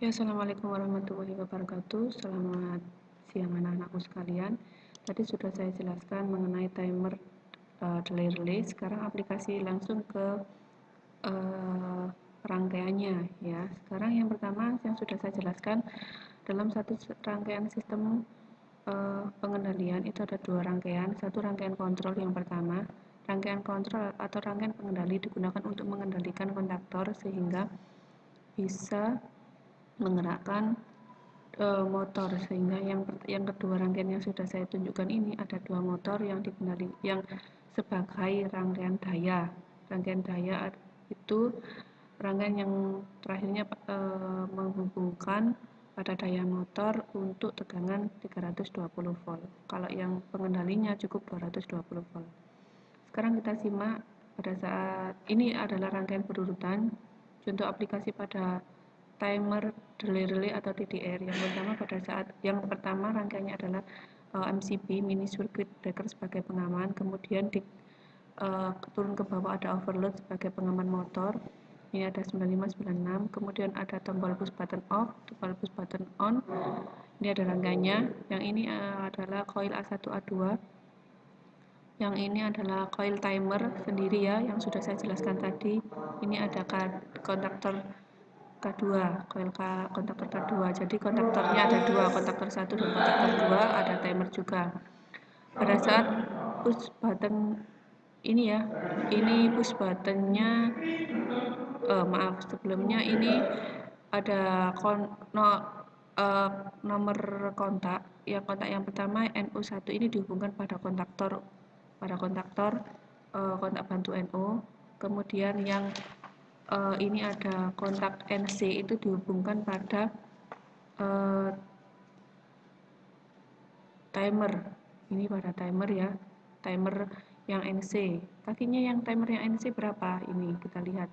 Oke, assalamualaikum warahmatullahi wabarakatuh. Selamat siang anak-anakku sekalian. Tadi sudah saya jelaskan mengenai timer delay relay. Sekarang aplikasi langsung ke rangkaiannya ya. Sekarang yang pertama yang sudah saya jelaskan, dalam satu rangkaian sistem pengendalian itu ada dua rangkaian. Satu rangkaian kontrol yang pertama. Rangkaian kontrol atau rangkaian pengendali digunakan untuk mengendalikan kontaktor sehingga bisa menggerakkan motor, sehingga yang kedua rangkaian yang sudah saya tunjukkan ini ada dua motor yang sebagai rangkaian daya. Rangkaian daya itu rangkaian yang terakhirnya menghubungkan pada daya motor untuk tegangan 320 volt. Kalau yang pengendalinya cukup 220 volt. Sekarang kita simak pada saat ini adalah rangkaian berurutan. Contoh aplikasi pada timer delay relay atau TDR. Yang pertama rangkaiannya adalah MCB, mini circuit breaker sebagai pengaman, kemudian turun ke bawah ada overload sebagai pengaman motor. Ini ada 9596, kemudian ada tombol push button off, tombol push button on. Ini ada rangkaiannya. Yang ini adalah coil A1 A2. Yang ini adalah coil timer sendiri ya, yang sudah saya jelaskan tadi. Ini ada kontaktor K2, kontaktor K2. Jadi kontaktornya ada dua, kontaktor 1 dan kontaktor 2, ada timer juga. Pada saat push button ini ya, ini push buttonnya sebelumnya ini ada nomor kontak. Kontak yang pertama NO1 ini dihubungkan pada kontaktor kontak bantu NO. Kemudian yang ini ada kontak NC itu dihubungkan pada timer. Ini pada timer ya, timer yang NC. Kakinya yang timer yang NC berapa? Ini kita lihat.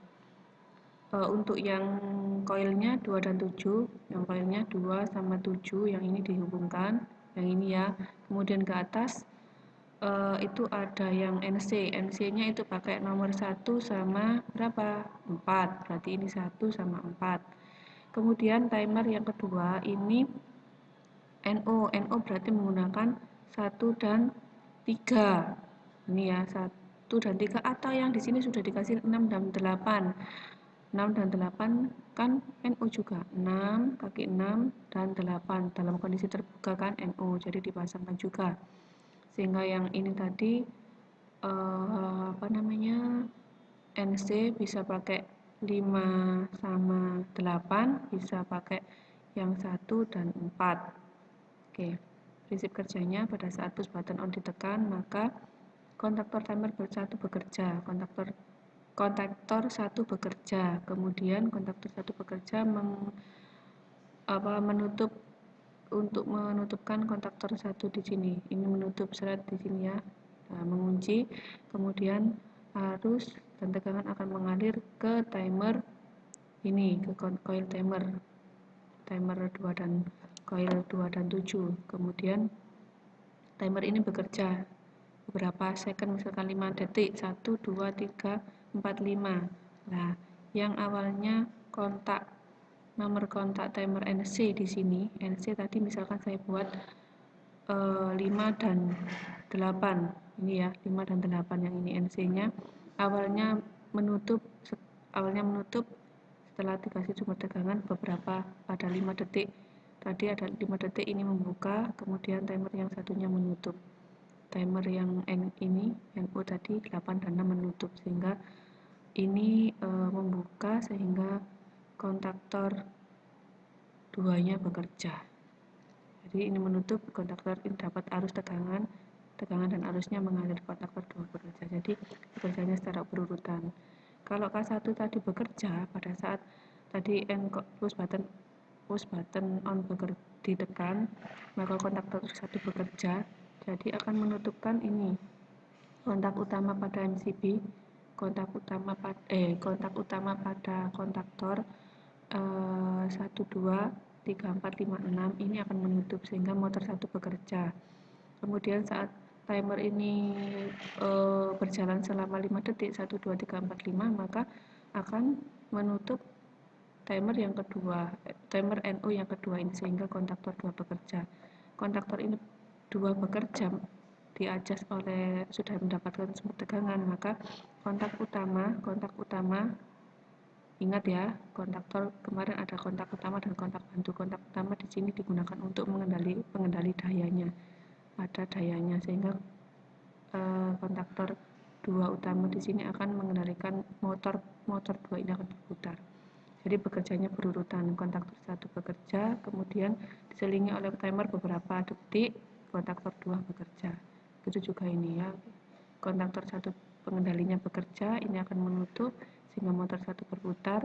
Untuk yang koilnya 2 dan 7, yang koilnya 2 sama 7, yang ini dihubungkan, yang ini ya. Kemudian ke atas itu ada yang NC. NC-nya itu pakai nomor 1 sama berapa? 4. Berarti ini 1 sama 4. Kemudian timer yang kedua ini NO. NO berarti menggunakan 1 dan 3. Ini ya, 1 dan 3, atau yang di sini sudah dikasih 6 dan 8. 6 dan 8 kan NO juga. 6 kaki 6 dan 8. Dalam kondisi terbuka kan NO, jadi dipasangkan juga. Sehingga yang ini tadi NC bisa pakai 5 sama 8, bisa pakai yang 1 dan 4. Oke, prinsip kerjanya pada saat push button on ditekan, maka kontaktor timer satu bekerja, kontaktor 1 bekerja, kemudian kontaktor 1 bekerja untuk menutupkan kontaktor 1 di sini. Ini menutup seret di sini ya. Nah, mengunci, kemudian arus dan tegangan akan mengalir ke timer ini, ke coil timer 2 dan coil 2 dan 7. Kemudian timer ini bekerja beberapa second, misalkan 5 detik, 1, 2, 3, 4, 5. Nah, yang awalnya nomor kontak timer NC di sini, NC tadi misalkan saya buat 5 dan 8. Ini ya, 5 dan 8 yang ini NC-nya awalnya menutup setelah dikasih sumber tegangan beberapa pada 5 detik. Tadi ada 5 detik ini membuka, kemudian timer yang satunya menutup. Timer yang ini NO tadi 8 dan 6 menutup, sehingga ini membuka sehingga kontaktor 2-nya bekerja. Jadi ini menutup, kontaktor ini dapat arus tegangan dan arusnya mengalir kontaktor 2 bekerja. Jadi bekerjanya secara berurutan. Kalau K1 tadi bekerja pada saat tadi push button on ditekan, maka kontaktor 1 bekerja, jadi akan menutupkan ini kontak utama pada MCB, kontak utama pada kontaktor 1, 2, 3, 4, 5, 6 ini akan menutup sehingga motor 1 bekerja. Kemudian saat timer ini berjalan selama 5 detik, 1, 2, 3, 4, 5, maka akan menutup timer yang kedua. timer NO yang kedua ini, sehingga kontaktor 2 bekerja. Kontaktor ini 2 bekerja diadjust oleh sudah mendapatkan sumber tegangan, maka kontak utama ingat ya, kontaktor kemarin ada kontak utama dan kontak bantu. Kontak utama di sini digunakan untuk pengendali dayanya, ada dayanya, sehingga kontaktor 2 utama di sini akan mengendalikan motor 2 ini akan berputar. Jadi bekerjanya berurutan, kontaktor 1 bekerja, kemudian diselingi oleh timer beberapa detik, kontaktor 2 bekerja. Begitu juga ini ya, kontaktor 1 pengendalinya bekerja, ini akan menutup sehingga motor 1 berputar.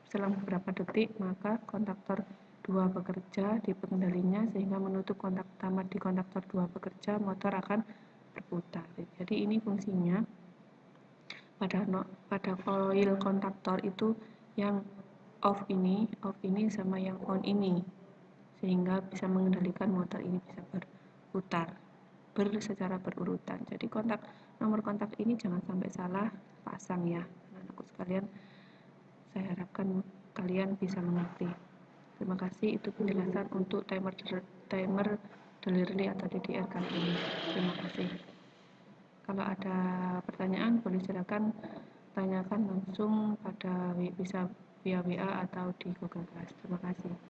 Selang beberapa detik maka kontaktor 2 bekerja di pengendalinya sehingga menutup kontak utama. Di kontaktor 2 bekerja, motor akan berputar. Jadi ini fungsinya pada coil kontaktor itu yang off ini sama yang on ini, sehingga bisa mengendalikan motor ini bisa berputar secara berurutan. Jadi nomor kontak ini jangan sampai salah pasang ya, anak-anakku sekalian. Saya harapkan kalian bisa mengerti. Terima kasih, itu penjelasan untuk timer delay atau DDR kali ini. Terima kasih. Kalau ada pertanyaan boleh silakan tanyakan langsung bisa via WA atau di Google Class. Terima kasih.